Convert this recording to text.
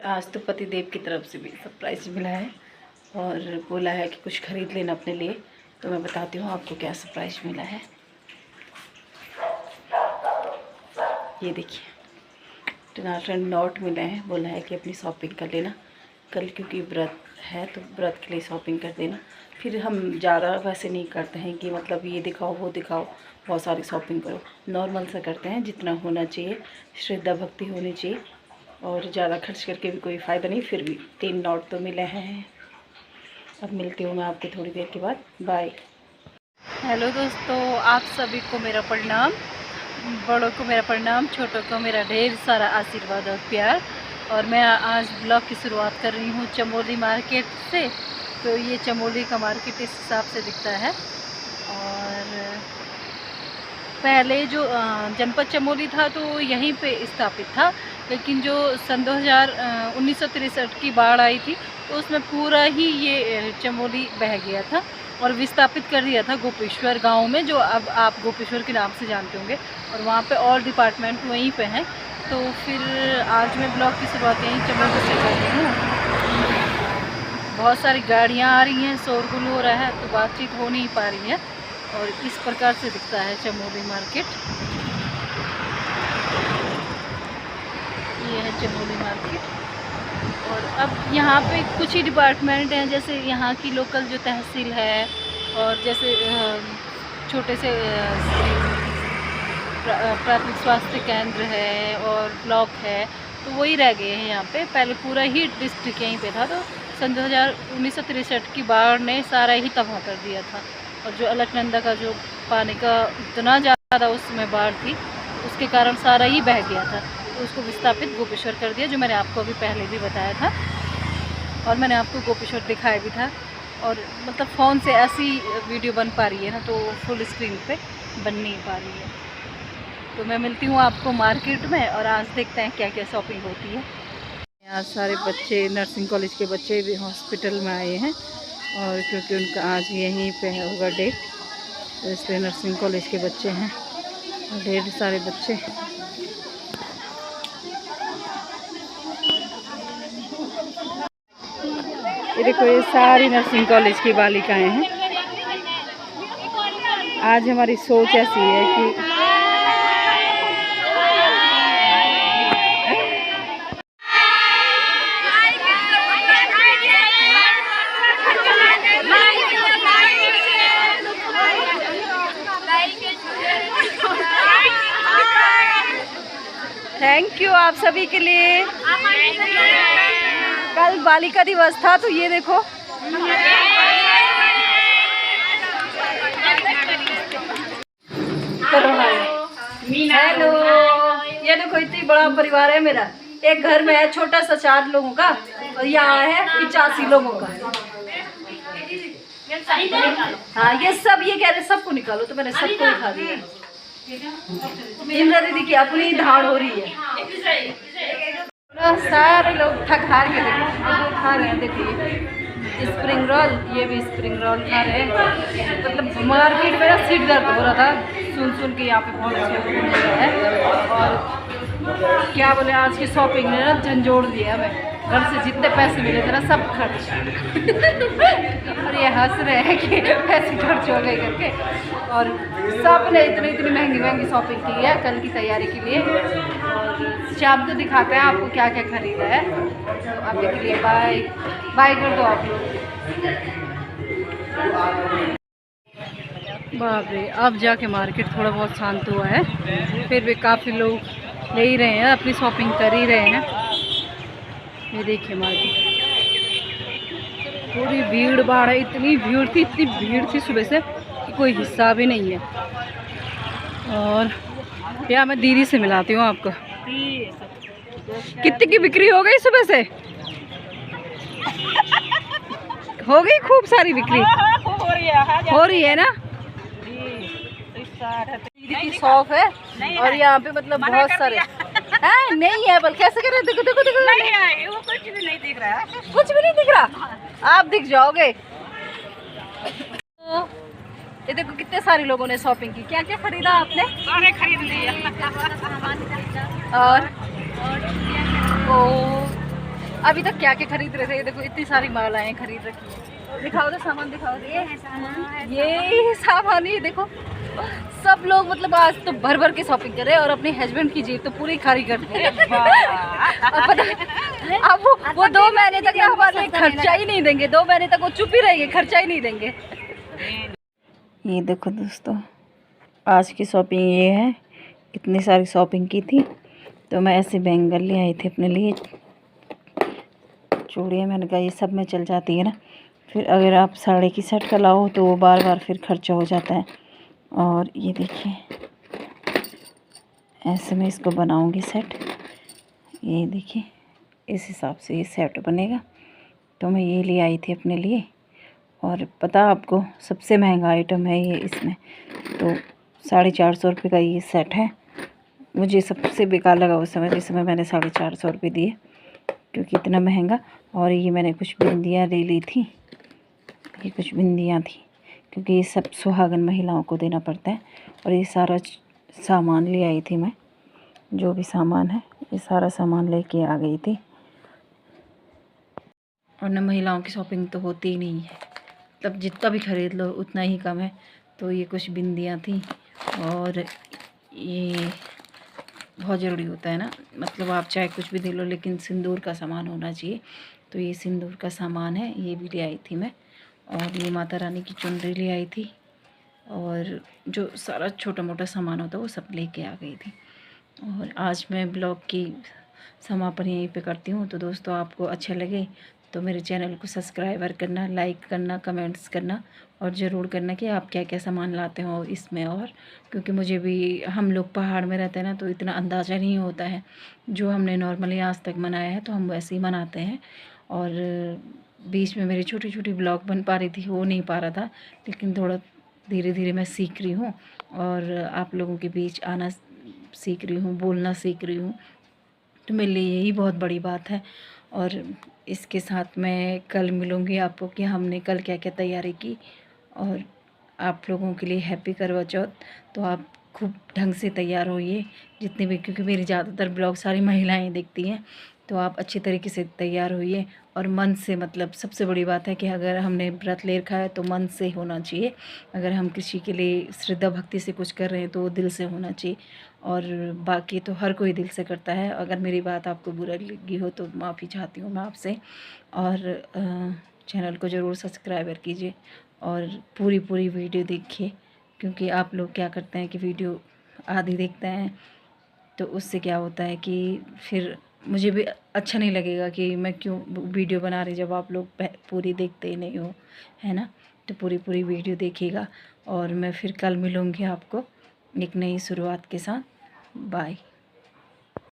आज तो पति देव की तरफ से भी सरप्राइज मिला है और बोला है कि कुछ खरीद लेना अपने लिए। तो मैं बताती हूँ आपको क्या सरप्राइज मिला है। ये देखिए टनाटन नोट मिले हैं। बोला है कि अपनी शॉपिंग कर लेना कल, क्योंकि व्रत है तो व्रत के लिए शॉपिंग कर देना। फिर हम ज़्यादा वैसे नहीं करते हैं कि मतलब ये दिखाओ वो दिखाओ, बहुत सारी शॉपिंग करो। नॉर्मल सा करते हैं, जितना होना चाहिए, श्रद्धा भक्ति होनी चाहिए। और ज़्यादा खर्च करके भी कोई फ़ायदा नहीं। फिर भी 3 नोट तो मिले हैं। अब मिलती हूँ मैं आपको थोड़ी देर के बाद। बाय। हेलो दोस्तों, आप सभी को मेरा प्रणाम। बड़ों को मेरा प्रणाम, छोटों को मेरा ढेर सारा आशीर्वाद और प्यार। और मैं आज ब्लॉग की शुरुआत कर रही हूँ चमोली मार्केट से। तो ये चमोली का मार्केट इस हिसाब से दिखता है। और पहले जो जनपद चमोली था तो यहीं पे स्थापित था, लेकिन जो सन 1963 की बाढ़ आई थी तो उसमें पूरा ही ये चमोली बह गया था और विस्थापित कर दिया था गोपेश्वर गांव में, जो अब आप गोपेश्वर के नाम से जानते होंगे। और वहाँ पे और डिपार्टमेंट वहीं पे हैं। तो फिर आज मैं ब्लॉग की शुरुआत यहीं चमोली से कर रही हूँ। बहुत सारी गाड़ियाँ आ रही हैं, शोरगुल हो रहा है, तो बातचीत हो नहीं पा रही है। और इस प्रकार से दिखता है चमोली मार्केट। ये है चमोली मार्केट। और अब यहाँ पे कुछ ही डिपार्टमेंट हैं, जैसे यहाँ की लोकल जो तहसील है और जैसे छोटे से प्राथमिक स्वास्थ्य केंद्र है और ब्लॉक है, तो वही रह गए हैं यहाँ पे। पहले पूरा ही डिस्ट्रिक्ट यहीं पे था। तो सन 1963 की बाढ़ ने सारा ही तबाह कर दिया था। और जो अलकनंदा का जो पानी का इतना ज़्यादा उसमें बाढ़ थी, उसके कारण सारा ही बह गया था। तो उसको विस्थापित गोपेश्वर कर दिया, जो मैंने आपको अभी पहले भी बताया था। और मैंने आपको गोपेश्वर दिखाया भी था। और मतलब फ़ोन से ऐसी वीडियो बन पा रही है ना, तो फुल स्क्रीन पे बन नहीं पा रही है। तो मैं मिलती हूँ आपको मार्केट में और आज देखते हैं क्या क्या शॉपिंग होती है। यहाँ सारे बच्चे, नर्सिंग कॉलेज के बच्चे भी हॉस्पिटल में आए हैं। और क्योंकि उनका आज यहीं पे होगा डे, तो इसलिए नर्सिंग कॉलेज के बच्चे हैं, ढेर सारे बच्चे। ये देखो, ये सारी नर्सिंग कॉलेज की बालिकाएं हैं। आज हमारी सोच ऐसी है कि थैंक यू आप सभी के लिए। कल बालिका दिवस था, तो ये देखो हेलो, ये देखो इतनी बड़ा परिवार है मेरा। एक घर में है छोटा सा 4 लोगों का, और यहाँ है 85 लोगों का। हाँ, ये सब ये कह रहे सबको निकालो, तो मैंने सबको उठा दिया। इंद्रा दीदी की अपनी धाड़ हो रही है। सारे लोग थक हार के खा रहे हैं। देखिए स्प्रिंग रोल, ये भी स्प्रिंग रोल खा रहे हैं। मतलब मार्केट में ना सीट दर्द हो रहा था सुन के। यहाँ पे बहुत अच्छा मिल रहा है। और क्या बोले, आज की शॉपिंग ने ना झंझोड़ दिया हमें। घर से जितने पैसे मिले थे ना, सब खर्च। और ये हंस रहे हैं कि पैसे खर्च हो गए करके। और सब ने इतनी महंगी शॉपिंग की है कल की तैयारी के लिए। और शाम को दिखाते हैं आपको क्या क्या खरीदा है। तो अभी के लिए बाय बाय कर दो आप लोग। बाप रे, अब जाके मार्केट थोड़ा बहुत शांत हुआ है। फिर भी काफ़ी लोग ले ही रहे हैं, अपनी शॉपिंग कर ही रहे हैं। ये देखिए मार्केट पूरी भीड़ भाड़ है। इतनी भीड़ थी सुबह से कि कोई हिस्सा भी नहीं है। और या मैं दीदी से मिलाती हूँ आपको। कितनी की बिक्री हो गई सुबह से? हो गई खूब सारी बिक्री। हो रही है ना। दीदी की शॉप है और यहाँ पे मतलब बहुत सारे नहीं है, बल्कि कैसे कर रहे? देखो देखो देखो, नहीं है, वो कुछ भी नहीं दिख रहा। कुछ भी नहीं दिख रहा, आप दिख जाओगे। ये देखो कितने सारे लोगों ने शॉपिंग की। क्या क्या खरीदा आपने? सारे खरीद लिया। और अभी तक क्या क्या खरीद रहे थे, देखो इतनी सारी मालाएं खरीद रखी है। दिखाओ तो सामान, दिखाओ। ये है सामान, ये सामान, ये देखो सब लोग मतलब आज तो भर भर के शॉपिंग कर रहे हैं और अपने हस्बैंड की जेब तो पूरी खाली कर दी है। अब पता अब वो 2 महीने तक हमारे लिए खर्चा ही नहीं देंगे, 2 महीने तक वो चुप ही रहेंगे, खर्चा ही नहीं देंगे। ये देखो दोस्तों, आज की शॉपिंग ये है। इतनी सारी शॉपिंग की थी तो मैं ऐसे बैंगल ले आई थी अपने लिए, चूड़ियाँ। मैंने कहा ये सब में चल जाती है ना, फिर अगर आप साड़ी की सेट का लाओ तो वो बार बार फिर खर्चा हो जाता है। और ये देखिए ऐसे मैं इसको बनाऊंगी सेट, ये देखिए इस हिसाब से ये सेट बनेगा। तो मैं ये ले आई थी अपने लिए। और पता आपको सबसे महंगा आइटम है ये, इसमें तो 450 रुपये का ये सेट है। मुझे सबसे बेकार लगा उस समय, जिस समय मैंने 450 रुपये दिए, क्योंकि इतना महंगा। और ये मैंने कुछ बिंदियाँ ले ली थी, ये कुछ बिंदियाँ थी, क्योंकि ये सब सुहागन महिलाओं को देना पड़ता है। और ये सारा सामान ले आई थी मैं, जो भी सामान है ये सारा सामान लेके आ गई थी। और न महिलाओं की शॉपिंग तो होती ही नहीं है, तब जितना भी ख़रीद लो उतना ही कम है। तो ये कुछ बिंदियाँ थी, और ये बहुत ज़रूरी होता है ना, मतलब आप चाहे कुछ भी दे लो लेकिन सिंदूर का सामान होना चाहिए। तो ये सिंदूर का सामान है, ये भी ले आई थी मैं। और ये माता रानी की चुनरी ले आई थी, और जो सारा छोटा मोटा सामान होता है वो सब लेके आ गई थी। और आज मैं ब्लॉग की समापन यहीं पे करती हूँ। तो दोस्तों आपको अच्छा लगे तो मेरे चैनल को सब्सक्राइबर करना, लाइक करना, कमेंट्स करना, और ज़रूर करना कि आप क्या क्या सामान लाते हो इसमें। और क्योंकि मुझे भी, हम लोग पहाड़ में रहते हैं ना, तो इतना अंदाज़ा नहीं होता है। जो हमने नॉर्मली आज तक मनाया है तो हम वैसे ही मनाते हैं। और बीच में मेरी छोटी छोटी ब्लॉग बन पा रही थी, हो नहीं पा रहा था, लेकिन थोड़ा धीरे धीरे मैं सीख रही हूँ और आप लोगों के बीच आना सीख रही हूँ, बोलना सीख रही हूँ। तो मेरे लिए यही बहुत बड़ी बात है। और इसके साथ मैं कल मिलूँगी आपको कि हमने कल क्या क्या तैयारी की। और आप लोगों के लिए हैप्पी करवा चौथ। तो आप खूब ढंग से तैयार होइए, जितने भी, क्योंकि मेरी ज़्यादातर ब्लॉग सारी महिलाएं देखती हैं। तो आप अच्छी तरीके से तैयार होइए और मन से, मतलब सबसे बड़ी बात है कि अगर हमने व्रत ले रखा है तो मन से होना चाहिए। अगर हम किसी के लिए श्रद्धा भक्ति से कुछ कर रहे हैं तो वो दिल से होना चाहिए। और बाकी तो हर कोई दिल से करता है। अगर मेरी बात आपको बुरा लगी हो तो माफ़ी चाहती हूँ मैं आपसे। और चैनल को ज़रूर सब्सक्राइबर कीजिए और पूरी वीडियो देखिए, क्योंकि आप लोग क्या करते हैं कि वीडियो आधी देखते हैं, तो उससे क्या होता है कि फिर मुझे भी अच्छा नहीं लगेगा कि मैं क्यों वीडियो बना रही जब आप लोग पूरी देखते ही नहीं हो, है ना। तो पूरी वीडियो देखिएगा। और मैं फिर कल मिलूँगी आपको एक नई शुरुआत के साथ। बाय।